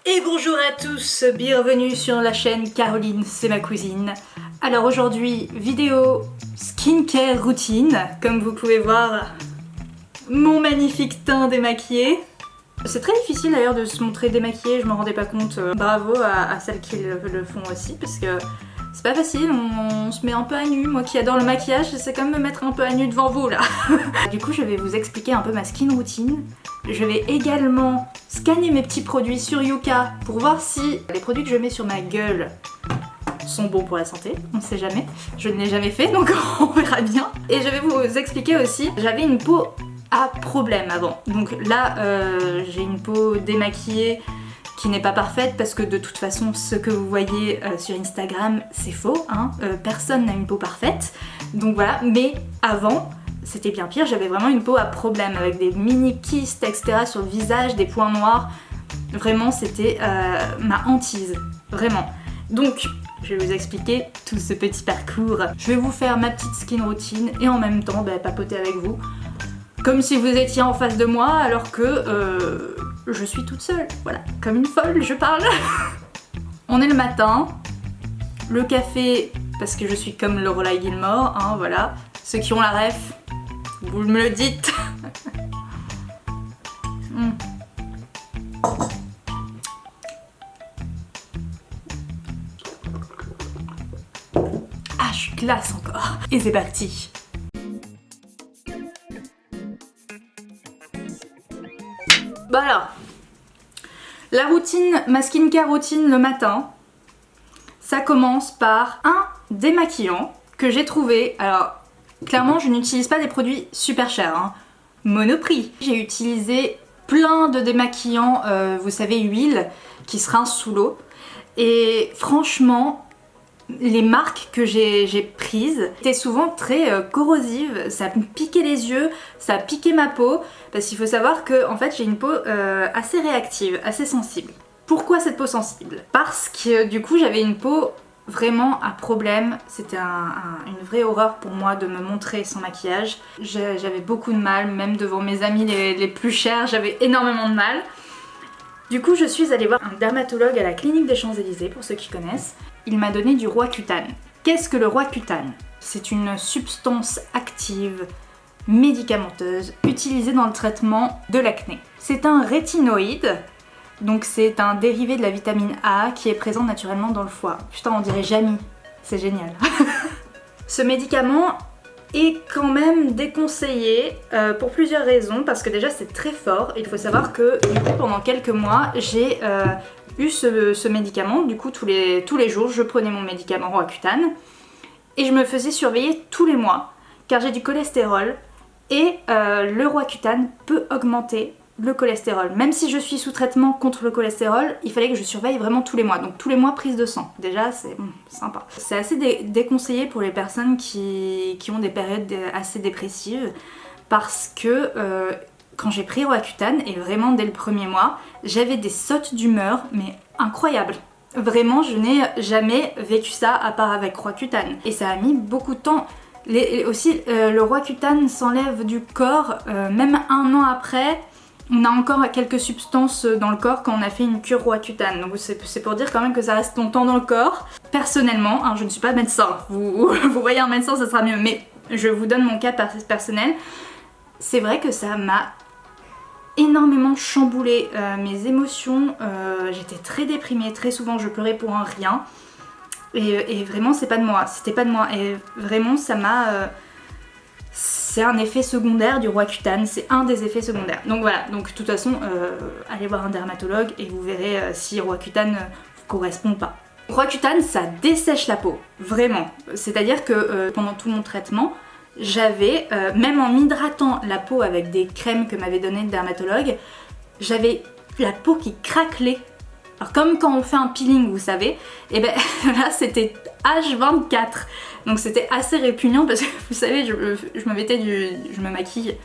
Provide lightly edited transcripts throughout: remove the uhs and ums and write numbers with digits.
Et bonjour à tous, bienvenue sur la chaîne Caroline, c'est ma cousine. Alors aujourd'hui, vidéo skincare routine. Comme vous pouvez voir, mon magnifique teint démaquillé. C'est très difficile d'ailleurs de se montrer démaquillée, je me rendais pas compte. Bravo à celles qui le font aussi, parce que c'est pas facile, on se met un peu à nu. Moi qui adore le maquillage, c'est comme me mettre un peu à nu devant vous là. Du coup, je vais vous expliquer un peu ma skin routine. Je vais également scanner mes petits produits sur Yuka pour voir si les produits que je mets sur ma gueule sont bons pour la santé, on ne sait jamais. Je ne l'ai jamais fait, donc on verra bien. Et je vais vous expliquer aussi, j'avais une peau à problème avant. Donc là, j'ai une peau démaquillée qui n'est pas parfaite parce que de toute façon, ce que vous voyez sur Instagram, c'est faux. Hein. Personne n'a une peau parfaite. Donc voilà, mais avant, c'était bien pire. J'avais vraiment une peau à problème avec des mini kystes, etc. sur le visage, des points noirs. Vraiment, c'était ma hantise. Vraiment. Donc, je vais vous expliquer tout ce petit parcours. Je vais vous faire ma petite skin routine et en même temps papoter avec vous. Comme si vous étiez en face de moi alors que je suis toute seule. Voilà, comme une folle, je parle. On est le matin. Le café, parce que je suis comme Lorelai Gilmore, hein, voilà. Ceux qui ont la ref, vous me le dites. Ah, je suis classe encore. Et c'est parti. Bah alors, la routine, ma skincare routine le matin, ça commence par un démaquillant que j'ai trouvé. Alors, clairement, je n'utilise pas des produits super chers, hein. Monoprix. J'ai utilisé plein de démaquillants, vous savez, huile, qui se rince sous l'eau. Et franchement, les marques que j'ai prises étaient souvent très corrosives, ça me piquait les yeux, ça piquait ma peau, parce qu'il faut savoir que en fait j'ai une peau assez réactive, assez sensible. Pourquoi cette peau sensible? Parce que du coup j'avais une peau vraiment à problème, c'était une vraie horreur pour moi de me montrer sans maquillage. J'avais beaucoup de mal, même devant mes amis les plus chers, j'avais énormément de mal. Du coup, je suis allée voir un dermatologue à la clinique des Champs-Élysées, pour ceux qui connaissent. Il m'a donné du Roaccutane. Qu'est-ce que le Roaccutane? C'est une substance active médicamenteuse utilisée dans le traitement de l'acné. C'est un rétinoïde, donc c'est un dérivé de la vitamine A qui est présent naturellement dans le foie. Putain, on dirait Jamie, c'est génial. Ce médicament est quand même déconseillé pour plusieurs raisons, parce que déjà c'est très fort. Il faut savoir que du coup, pendant quelques mois j'ai eu ce médicament, du coup tous les jours je prenais mon médicament Roaccutane et je me faisais surveiller tous les mois car j'ai du cholestérol et le Roaccutane peut augmenter le cholestérol. Même si je suis sous traitement contre le cholestérol, il fallait que je surveille vraiment tous les mois. Donc tous les mois prise de sang. Déjà c'est sympa. C'est assez déconseillé pour les personnes qui ont des périodes assez dépressives parce que quand j'ai pris Roaccutane, et vraiment dès le premier mois, j'avais des sautes d'humeur mais incroyables. Vraiment, je n'ai jamais vécu ça à part avec Roaccutane. Et ça a mis beaucoup de temps. Aussi, le Roaccutane s'enlève du corps, même un an après. On a encore quelques substances dans le corps quand on a fait une cure Roaccutane. Donc c'est pour dire quand même que ça reste longtemps dans le corps. Personnellement, hein, je ne suis pas médecin. Vous voyez un médecin, ça sera mieux. Mais je vous donne mon cas personnel. C'est vrai que ça m'a énormément chamboulé mes émotions. J'étais très déprimée, très souvent je pleurais pour un rien. Et vraiment c'est pas de moi, c'était pas de moi. Et vraiment ça m'a... c'est un effet secondaire du Roaccutane, c'est un des effets secondaires. Donc voilà, donc de toute façon, allez voir un dermatologue et vous verrez si Roaccutane vous correspond pas. Roaccutane, ça dessèche la peau, vraiment. C'est-à-dire que pendant tout mon traitement, j'avais, même en m'hydratant la peau avec des crèmes que m'avait donné le dermatologue, j'avais la peau qui craquelait. Alors comme quand on fait un peeling, vous savez, et ben là c'était H24. Donc c'était assez répugnant parce que vous savez, je me maquille.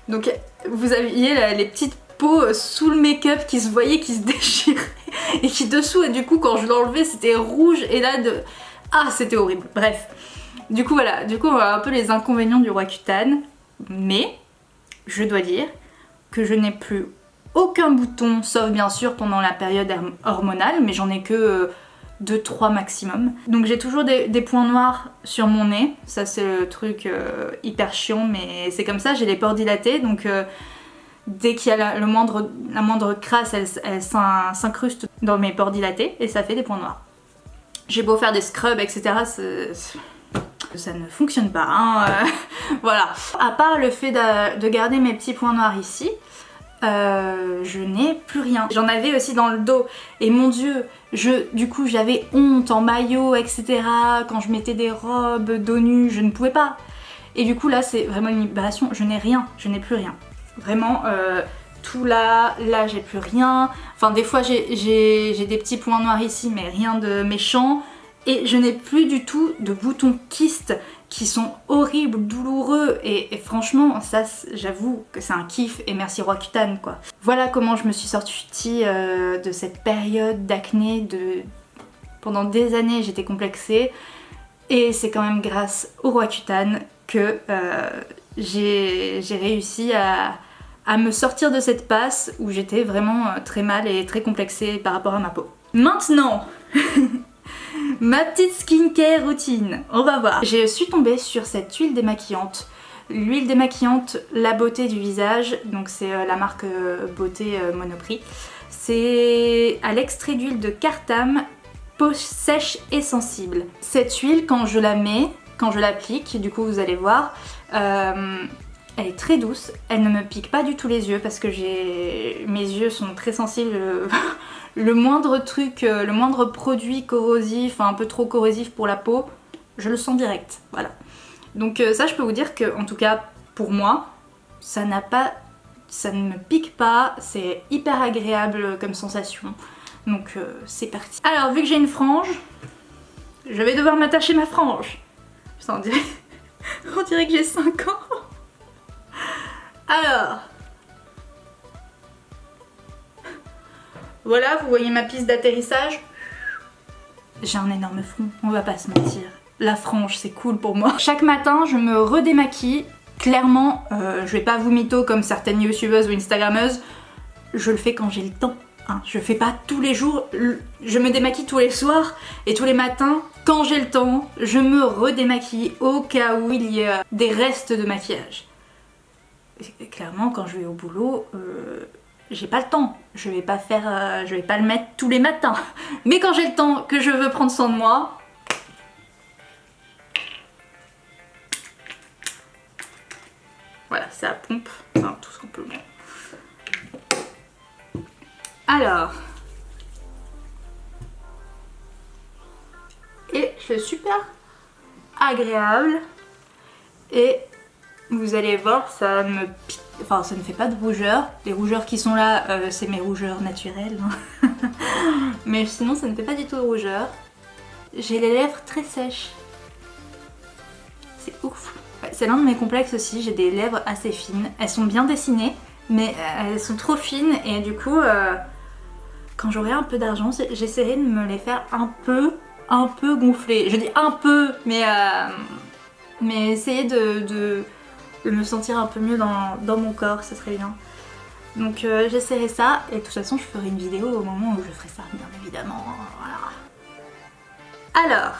Donc vous aviez les petites peaux sous le make-up qui se voyaient, qui se déchiraient et qui dessous, et du coup quand je l'enlevais c'était rouge et là c'était horrible. Bref. Du coup voilà, on voit un peu les inconvénients du Roaccutane, mais je dois dire que je n'ai plus aucun bouton, sauf bien sûr pendant la période hormonale, mais j'en ai que 2-3 maximum. Donc j'ai toujours des points noirs sur mon nez, ça c'est le truc hyper chiant, mais c'est comme ça, j'ai les pores dilatés, donc dès qu'il y a la moindre crasse, elle s'incruste dans mes pores dilatés et ça fait des points noirs. J'ai beau faire des scrubs, etc., ça ne fonctionne pas, hein, voilà. À part le fait de garder mes petits points noirs ici, je n'ai plus rien. J'en avais aussi dans le dos et mon dieu, du coup j'avais honte en maillot, etc. Quand je mettais des robes dos nu, je ne pouvais pas. Et du coup là c'est vraiment une libération, je n'ai rien, je n'ai plus rien. Vraiment, tout là j'ai plus rien. Enfin des fois j'ai des petits points noirs ici mais rien de méchant. Et je n'ai plus du tout de boutons kystes qui sont horribles, douloureux et franchement ça j'avoue que c'est un kiff et merci Roaccutane quoi. Voilà comment je me suis sortie de cette période d'acné, pendant des années j'étais complexée et c'est quand même grâce au Roaccutane que j'ai réussi à me sortir de cette passe où j'étais vraiment très mal et très complexée par rapport à ma peau. Maintenant ma petite skincare routine, on va voir. Je suis tombée sur cette huile démaquillante. L'huile démaquillante La Beauté du visage, donc c'est la marque Beauté Monoprix. C'est à l'extrait d'huile de Cartam, peau sèche et sensible. Cette huile, quand je la mets, quand je l'applique, du coup vous allez voir, elle est très douce, elle ne me pique pas du tout les yeux parce que mes yeux sont très sensibles. Le moindre truc, le moindre produit corrosif, un peu trop corrosif pour la peau, je le sens direct, voilà. Donc ça je peux vous dire que, en tout cas pour moi, ça ne me pique pas, c'est hyper agréable comme sensation. Donc c'est parti. Alors vu que j'ai une frange, je vais devoir m'attacher ma frange. Putain, on dirait que j'ai 5 ans. Alors... Voilà, vous voyez ma piste d'atterrissage. J'ai un énorme front, on va pas se mentir. La frange, c'est cool pour moi. Chaque matin, je me redémaquille. Clairement, je vais pas vous mytho comme certaines youtubeuses ou instagrammeuses. Je le fais quand j'ai le temps. Hein. Je fais pas tous les jours. Je me démaquille tous les soirs et tous les matins. Quand j'ai le temps, je me redémaquille au cas où il y a des restes de maquillage. Et clairement, quand je vais au boulot... j'ai pas le temps, je vais pas le mettre tous les matins. Mais quand j'ai le temps, que je veux prendre soin de moi, voilà, c'est à pompe, enfin, tout simplement. Alors, et c'est super agréable et vous allez voir, ça me pique. Enfin, ça ne fait pas de rougeur. Les rougeurs qui sont là, c'est mes rougeurs naturelles. Mais sinon, ça ne fait pas du tout de rougeur. J'ai les lèvres très sèches. C'est ouf. Ouais, c'est l'un de mes complexes aussi. J'ai des lèvres assez fines. Elles sont bien dessinées, mais elles sont trop fines. Et du coup, quand j'aurai un peu d'argent, j'essaierai de me les faire un peu gonfler. Je dis un peu, mais essayer de me sentir un peu mieux dans mon corps, ça serait bien. Donc j'essaierai ça et de toute façon je ferai une vidéo au moment où je ferai ça, bien évidemment. Voilà. Alors,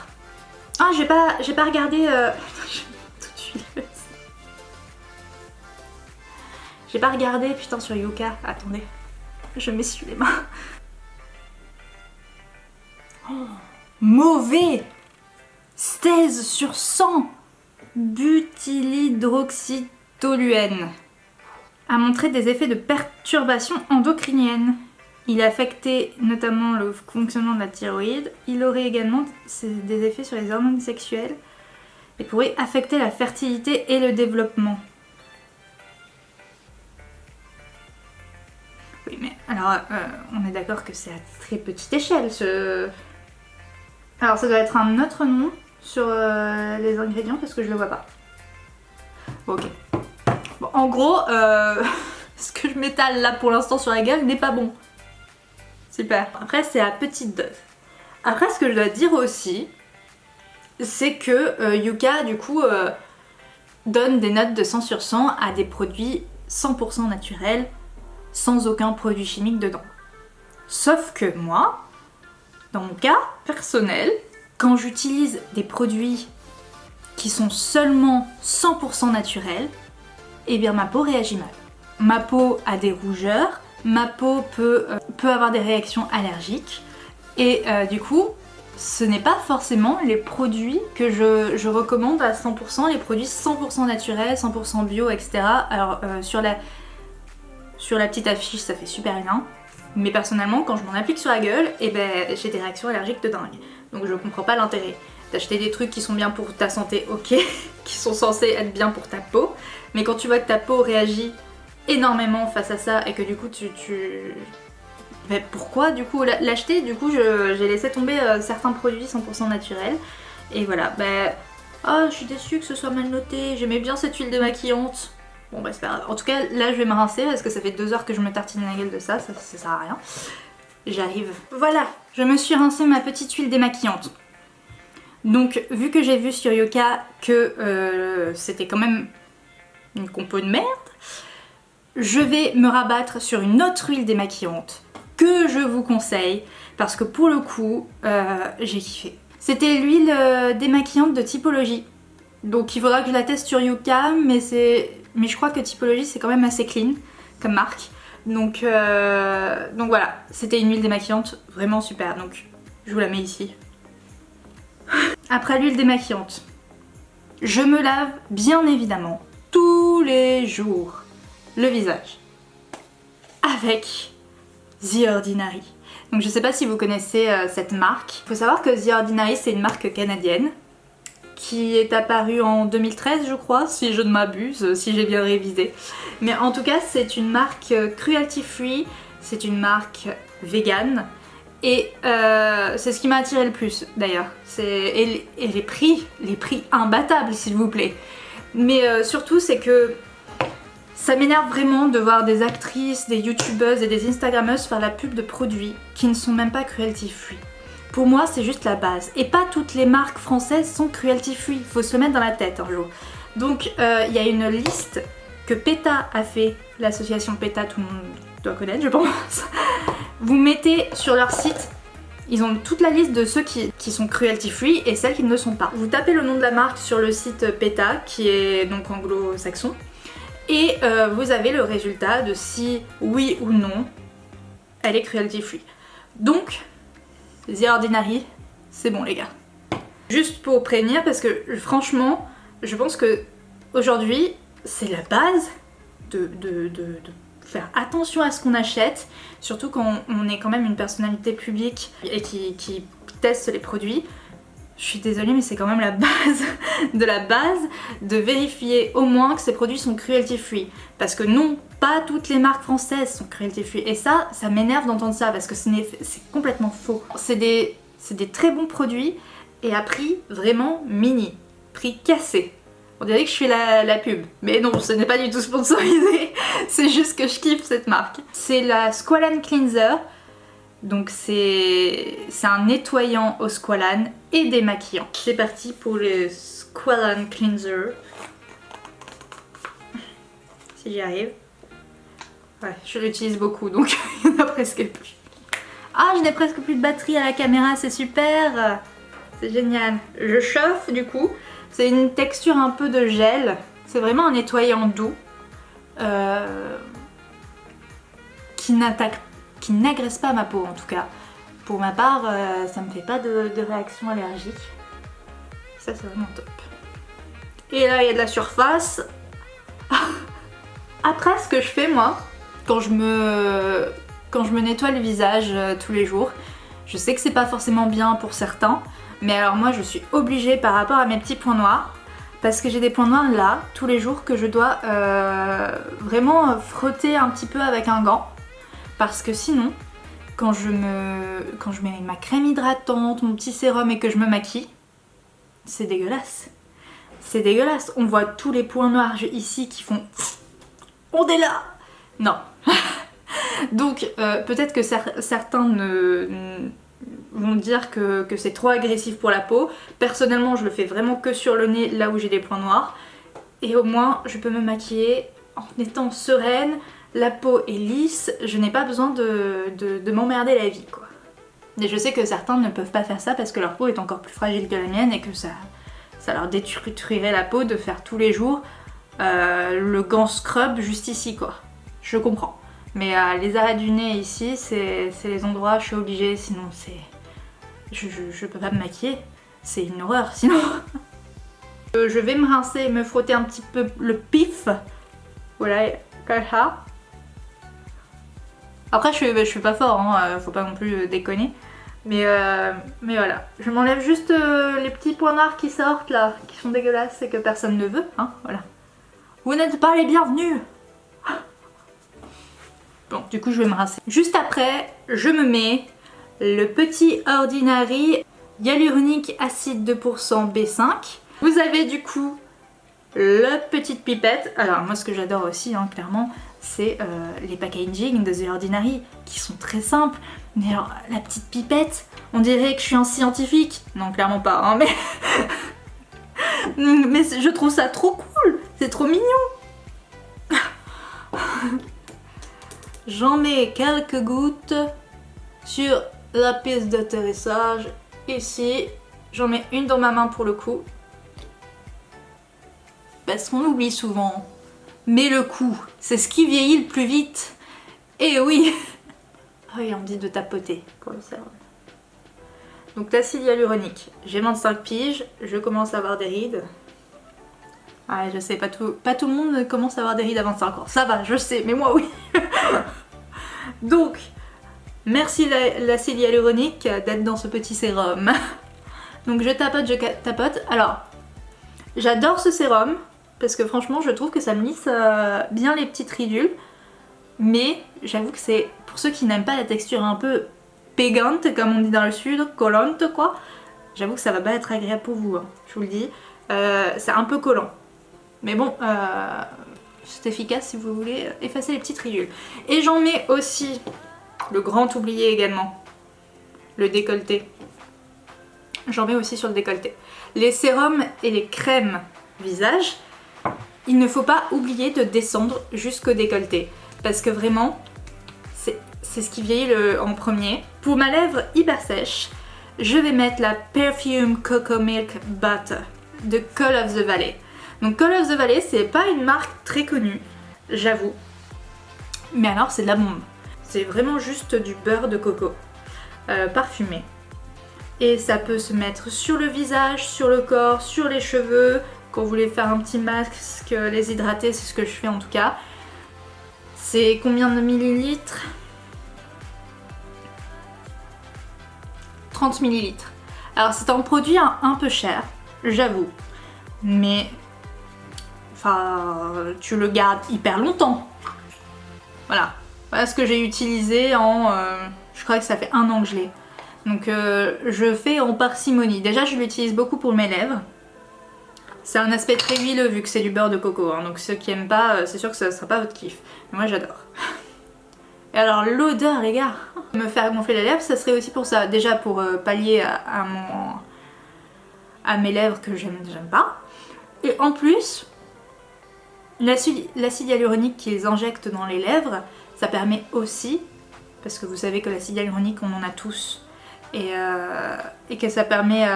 j'ai pas regardé. Tout de suite. J'ai pas regardé putain sur Yuka. Attendez, je m'essuie les mains. Oh, mauvais. 16 sur 100. Butylhydroxytoluène a montré des effets de perturbation endocrinienne. Il affectait notamment le fonctionnement de la thyroïde. Il aurait également des effets sur les hormones sexuelles et pourrait affecter la fertilité et le développement. Oui, mais alors on est d'accord que c'est à très petite échelle Alors ça doit être un autre nom sur les ingrédients parce que je le vois pas. Ok. Bon, en gros, ce que je m'étale là pour l'instant sur la gueule n'est pas bon. Super. Après, c'est à petite dose. Après, ce que je dois dire aussi, c'est que Yuka, du coup, donne des notes de 100 sur 100 à des produits 100% naturels sans aucun produit chimique dedans. Sauf que moi, dans mon cas personnel, quand j'utilise des produits qui sont seulement 100% naturels, eh bien ma peau réagit mal. Ma peau a des rougeurs, ma peau peut avoir des réactions allergiques et du coup, ce n'est pas forcément les produits que je recommande à 100%, les produits 100% naturels, 100% bio, etc. Alors sur la petite affiche, ça fait super bien. Mais personnellement, quand je m'en applique sur la gueule, eh ben, j'ai des réactions allergiques de dingue. Donc je comprends pas l'intérêt d'acheter des trucs qui sont bien pour ta santé, ok, qui sont censés être bien pour ta peau. Mais quand tu vois que ta peau réagit énormément face à ça et que du coup mais pourquoi du coup l'acheter? Du coup j'ai laissé tomber certains produits 100% naturels. Et voilà, oh, je suis déçue que ce soit mal noté, j'aimais bien cette huile démaquillante. Bon bah c'est pas grave. En tout cas là je vais me rincer parce que ça fait 2 heures que je me tartine la gueule de ça sert à rien. J'arrive. Voilà, je me suis rincé ma petite huile démaquillante. Donc vu que j'ai vu sur Yoka que c'était quand même une compo de merde, je vais me rabattre sur une autre huile démaquillante que je vous conseille parce que pour le coup j'ai kiffé. C'était l'huile démaquillante de Typologie. Donc il faudra que je la teste sur Yuka, mais je crois que Typologie c'est quand même assez clean comme marque. Donc voilà, c'était une huile démaquillante vraiment super, donc je vous la mets ici. Après l'huile démaquillante, je me lave bien évidemment tous les jours le visage avec The Ordinary. Donc je sais pas si vous connaissez cette marque. Il faut savoir que The Ordinary c'est une marque canadienne qui est apparue en 2013 je crois, si je ne m'abuse, si j'ai bien révisé. Mais en tout cas c'est une marque cruelty free, c'est une marque vegan et c'est ce qui m'a attiré le plus d'ailleurs. Et les prix imbattables s'il vous plaît. Mais surtout c'est que ça m'énerve vraiment de voir des actrices, des youtubeuses et des instagrammeuses faire la pub de produits qui ne sont même pas cruelty free. Pour moi, c'est juste la base. Et pas toutes les marques françaises sont cruelty free. Faut se le mettre dans la tête un jour. Donc, il y a une liste que PETA a fait. L'association PETA, tout le monde doit connaître, je pense. Vous mettez sur leur site, ils ont toute la liste de ceux qui sont cruelty free et celles qui ne le sont pas. Vous tapez le nom de la marque sur le site PETA, qui est donc anglo-saxon. Et vous avez le résultat de si, oui ou non, elle est cruelty free. Donc, The Ordinary, c'est bon les gars. Juste pour prévenir, parce que franchement, je pense que aujourd'hui, c'est la base de faire attention à ce qu'on achète, surtout quand on est quand même une personnalité publique et qui teste les produits. Je suis désolée mais c'est quand même la base de la base de vérifier au moins que ces produits sont cruelty free. Parce que non, pas toutes les marques françaises sont cruelty free. Et ça m'énerve d'entendre ça parce que c'est complètement faux. C'est des très bons produits et à prix vraiment mini, prix cassé. On dirait que je fais la pub. Mais non, ce n'est pas du tout sponsorisé, c'est juste que je kiffe cette marque. C'est la Squalane Cleanser. Donc c'est un nettoyant au squalane et démaquillant. C'est parti pour le Squalane Cleanser. Si j'y arrive. Ouais, je l'utilise beaucoup donc il n'y en a presque plus. Ah, je n'ai presque plus de batterie à la caméra, c'est super. C'est génial. Je chauffe du coup. C'est une texture un peu de gel. C'est vraiment un nettoyant doux. Qui n'agresse pas ma peau en tout cas. Pour ma part, ça me fait pas de réaction allergique. Ça c'est vraiment top. Et là il y a de la surface. Après ce que je fais moi, quand je me nettoie le visage tous les jours, je sais que c'est pas forcément bien pour certains, mais alors moi je suis obligée par rapport à mes petits points noirs, parce que j'ai des points noirs là, tous les jours, que je dois vraiment frotter un petit peu avec un gant. Parce que sinon, quand je mets ma crème hydratante, mon petit sérum et que je me maquille, c'est dégueulasse. C'est dégueulasse. On voit tous les points noirs ici qui font... On est là. Non. Donc peut-être que certains vont dire que c'est trop agressif pour la peau. Personnellement, je le fais vraiment que sur le nez, là où j'ai des points noirs. Et au moins, je peux me maquiller en étant sereine, sans avoir la peau est lisse, je n'ai pas besoin de m'emmerder la vie quoi. Et je sais que certains ne peuvent pas faire ça parce que leur peau est encore plus fragile que la mienne et que ça leur détruirait la peau de faire tous les jours le gant scrub juste ici quoi. Je comprends. Mais les arrêts du nez ici, c'est les endroits où je suis obligée, sinon c'est... Je peux pas me maquiller, c'est une horreur sinon. Je vais me rincer et me frotter un petit peu le pif. Voilà, comme ça. Après je suis pas fort, hein, faut pas non plus déconner. Mais voilà, je m'enlève juste les petits points noirs qui sortent là, qui sont dégueulasses et que personne ne veut, hein, voilà. Vous n'êtes pas les bienvenus. Bon, du coup je vais me rincer. Juste après, je me mets le petit Ordinary Hyaluronic Acid 2% B5. Vous avez du coup la petite pipette. Alors moi ce que j'adore aussi, hein, clairement, c'est les packaging de The Ordinary qui sont très simples. Mais alors la petite pipette, on dirait que je suis un scientifique. Non, clairement pas, hein, mais... mais je trouve ça trop cool, c'est trop mignon. J'en mets quelques gouttes sur la piste d'atterrissage. Ici, j'en mets une dans ma main pour le coup. Parce qu'on oublie souvent. Mais le cou, c'est ce qui vieillit le plus vite. Et oui. Oui, on me dit de tapoter pour le sérum. Donc l'acide hyaluronique, j'ai 25 piges, je commence à avoir des rides. Ouais, je sais, pas tout le monde commence à avoir des rides à 25 ans. Ça va, je sais, mais moi oui. Donc, merci l'acide hyaluronique d'être dans ce petit sérum. Donc je tapote. Alors, j'adore ce sérum parce que franchement, je trouve que ça me lisse bien les petites ridules. Mais j'avoue que c'est pour ceux qui n'aiment pas la texture un peu pégante, comme on dit dans le sud, collante quoi. J'avoue que ça va pas être agréable pour vous, hein, je vous le dis. C'est un peu collant. Mais bon, c'est efficace si vous voulez effacer les petites ridules. Et j'en mets aussi, le grand oublié également, le décolleté. J'en mets aussi sur le décolleté. Les sérums et les crèmes visage, il ne faut pas oublier de descendre jusqu'au décolleté. Parce que vraiment, c'est ce qui vieillit en premier. Pour ma lèvre hyper sèche, je vais mettre la Perfume Cocoa Milk Butter de Call of the Valley. Donc Call of the Valley, c'est pas une marque très connue, j'avoue. Mais alors c'est de la bombe. C'est vraiment juste du beurre de coco parfumé. Et ça peut se mettre sur le visage, sur le corps, sur les cheveux. Quand vous voulez faire un petit masque, les hydrater, c'est ce que je fais en tout cas. C'est combien de millilitres? 30 millilitres. Alors c'est un produit un peu cher, j'avoue. Mais... enfin, tu le gardes hyper longtemps. Voilà. Voilà ce que j'ai utilisé en... je crois que ça fait 1 an que je l'ai. Donc je fais en parcimonie. Déjà je l'utilise beaucoup pour mes lèvres. C'est un aspect très huileux vu que c'est du beurre de coco. Hein. Donc ceux qui aiment pas, c'est sûr que ça ne sera pas votre kiff. Mais moi j'adore. Et alors l'odeur les gars. Me faire gonfler les lèvres, ça serait aussi pour ça. Déjà pour pallier à mes lèvres que j'aime pas. Et en plus... l'acide hyaluronique qu'ils injectent dans les lèvres, ça permet aussi, parce que vous savez que l'acide hyaluronique on en a tous, et que ça permet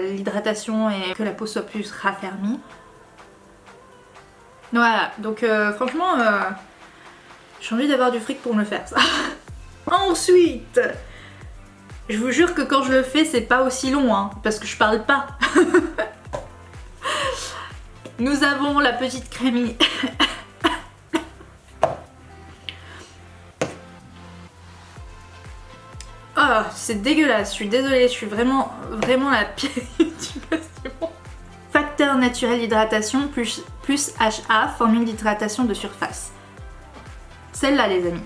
l'hydratation et que la peau soit plus raffermie. Voilà, donc franchement, j'ai envie d'avoir du fric pour me le faire ça. Ensuite, je vous jure que quand je le fais c'est pas aussi long, hein, parce que je parle pas. Nous avons la petite crème. Oh, c'est dégueulasse, je suis désolée, je suis vraiment la pire youtubeuse du monde. Facteur naturel d'hydratation plus HA, formule d'hydratation de surface. Celle-là les amis.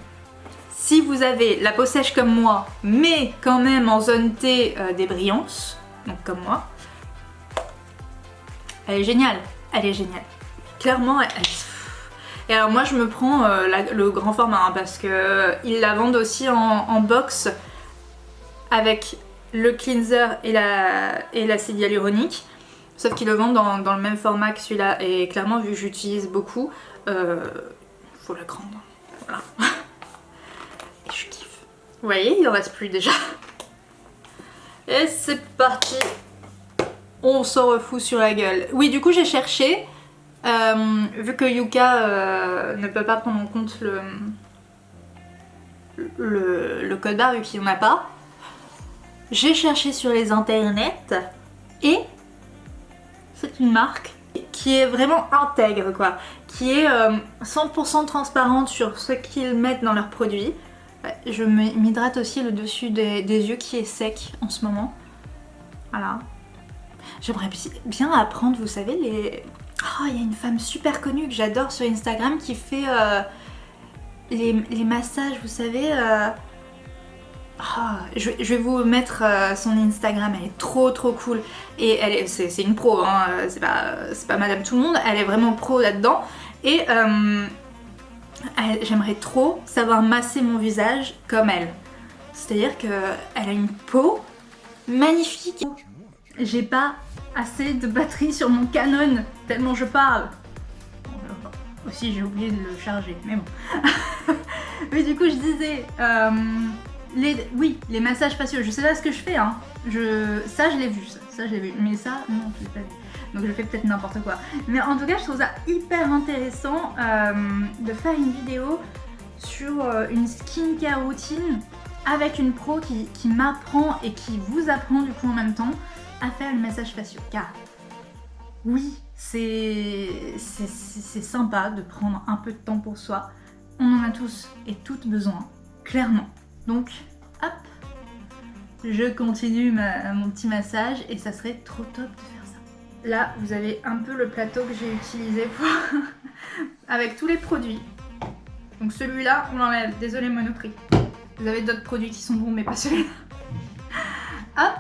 Si vous avez la peau sèche comme moi, mais quand même en zone T des brillances, donc comme moi, elle est géniale. Elle est géniale. Clairement, Et alors moi je me prends le grand format hein, parce que ils la vendent aussi en box avec le cleanser et l'acide hyaluronique. Sauf qu'ils le vendent dans le même format que celui-là. Et clairement vu que j'utilise beaucoup, faut la grande. Voilà. Et je kiffe. Vous voyez, il en reste plus déjà. Et c'est parti. On s'en refout sur la gueule. Oui, du coup j'ai cherché. Vu que Yuka ne peut pas prendre en compte le code barre vu qu'il n'y en a pas, j'ai cherché sur les internets et c'est une marque qui est vraiment intègre quoi, qui est 100% transparente sur ce qu'ils mettent dans leurs produits. Je m'hydrate aussi le dessus des yeux qui est sec en ce moment. Voilà. J'aimerais bien apprendre, vous savez, les... Oh, il y a une femme super connue que j'adore sur Instagram qui fait les massages, vous savez. Oh, je vais vous mettre son Instagram, elle est trop cool. Et c'est une pro, hein, c'est pas madame tout le monde, elle est vraiment pro là-dedans. Et j'aimerais trop savoir masser mon visage comme elle. C'est-à-dire qu'elle a une peau magnifique. J'ai pas assez de batterie sur mon Canon, tellement je parle. Aussi j'ai oublié de le charger, mais bon. Mais du coup je disais, les massages faciaux, je sais pas ce que je fais, hein. Ça je l'ai vu, ça je l'ai vu, mais ça non je l'ai pas vu. Donc je fais peut-être n'importe quoi. Mais en tout cas je trouve ça hyper intéressant de faire une vidéo sur une skincare routine avec une pro qui m'apprend et qui vous apprend du coup en même temps à faire le massage faciaux. Car oui, c'est sympa de prendre un peu de temps pour soi. On en a tous et toutes besoin, clairement. Donc, hop, je continue mon petit massage et ça serait trop top de faire ça. Là, vous avez un peu le plateau que j'ai utilisé pour avec tous les produits. Donc celui-là, on l'enlève. Désolé Monoprix. Vous avez d'autres produits qui sont bons, mais pas celui-là. Hop.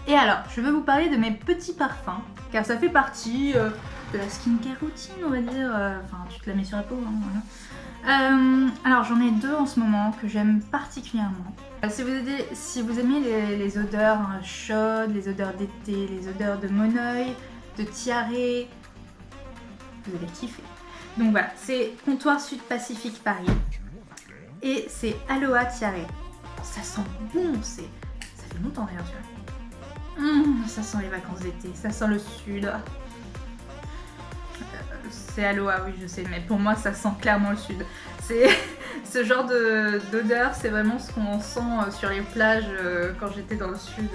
Et alors, je vais vous parler de mes petits parfums, car ça fait partie de la skincare routine, on va dire. Enfin, tu te la mets sur la peau, hein, voilà. Alors, j'en ai deux en ce moment que j'aime particulièrement. Si vous aimez les odeurs chaudes, les odeurs d'été, les odeurs de Monoi, de Tiare, vous allez kiffer. Donc voilà, c'est Comptoir Sud Pacifique Paris. Et c'est Aloha Tiare. Ça sent bon, ça fait longtemps d'ailleurs, tu vois. Ça sent les vacances d'été, ça sent le sud. C'est Aloha, oui je sais, mais pour moi ça sent clairement le sud. C'est ce genre d'odeur, c'est vraiment ce qu'on sent sur les plages quand j'étais dans le sud.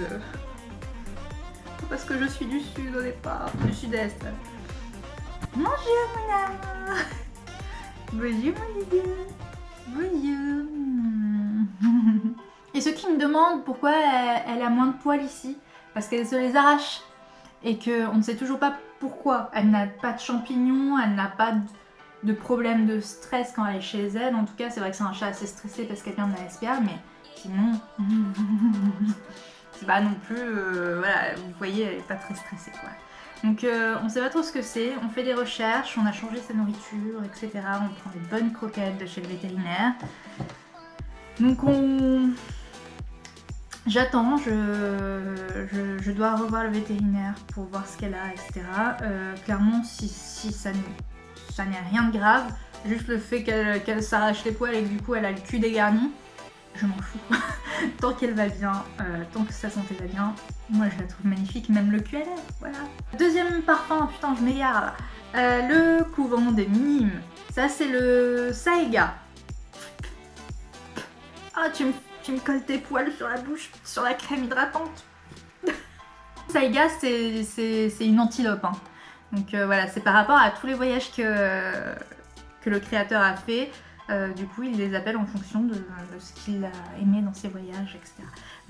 Parce que je suis du sud au départ, du sud-est. Bonjour mon amour. Bonjour mon Dieu. Bonjour. Et ceux qui me demandent pourquoi elle a moins de poils ici, parce qu'elle se les arrache et qu'on ne sait toujours pas pourquoi. Elle n'a pas de champignons, elle n'a pas de problème de stress quand elle est chez elle. En tout cas, c'est vrai que c'est un chat assez stressé parce qu'elle vient de la SPA, mais sinon, c'est pas non plus. Voilà, vous voyez, elle est pas très stressée quoi. Donc on sait pas trop ce que c'est, on fait des recherches, on a changé sa nourriture, etc. On prend des bonnes croquettes de chez le vétérinaire. Donc j'attends, je dois revoir le vétérinaire pour voir ce qu'elle a, etc. Clairement, si ça n'est rien de grave, juste le fait qu'elle s'arrache les poils et que du coup elle a le cul dégarni, je m'en fous. Tant qu'elle va bien, tant que sa santé va bien, moi je la trouve magnifique, même le cul à l'air, voilà. Deuxième parfum, putain je m'égare là. Le couvent des Minimes, ça c'est le Saega. Ah tu me colles tes poils sur la bouche, sur la crème hydratante. Saega c'est une antilope, hein. Donc voilà, c'est par rapport à tous les voyages que le créateur a fait. Du coup, il les appelle en fonction de ce qu'il a aimé dans ses voyages, etc.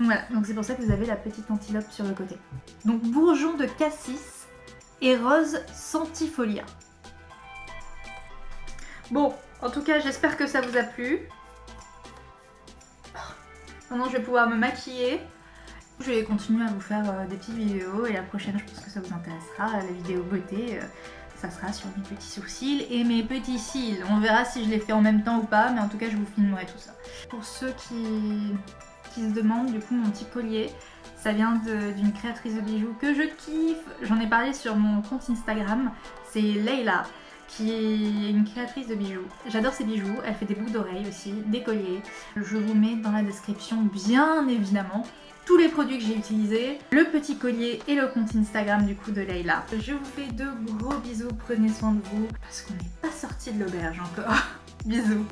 Donc voilà, donc c'est pour ça que vous avez la petite antilope sur le côté. Donc bourgeon de cassis et rose centifolia. Bon, en tout cas, j'espère que ça vous a plu. Maintenant, je vais pouvoir me maquiller. Je vais continuer à vous faire des petites vidéos et la prochaine, je pense que ça vous intéressera, la vidéo beauté. Ça sera sur mes petits sourcils et mes petits cils. On verra si je les fais en même temps ou pas, mais en tout cas je vous filmerai tout ça. Pour ceux qui se demandent, du coup mon petit collier, ça vient d'une créatrice de bijoux que je kiffe. J'en ai parlé sur mon compte Instagram, c'est Leila. qui est une créatrice de bijoux. J'adore ses bijoux, elle fait des boucles d'oreilles aussi, des colliers. Je vous mets dans la description bien évidemment tous les produits que j'ai utilisés, le petit collier et le compte Instagram du coup de Leila. Je vous fais de gros bisous, prenez soin de vous parce qu'on n'est pas sorti de l'auberge encore. Bisous.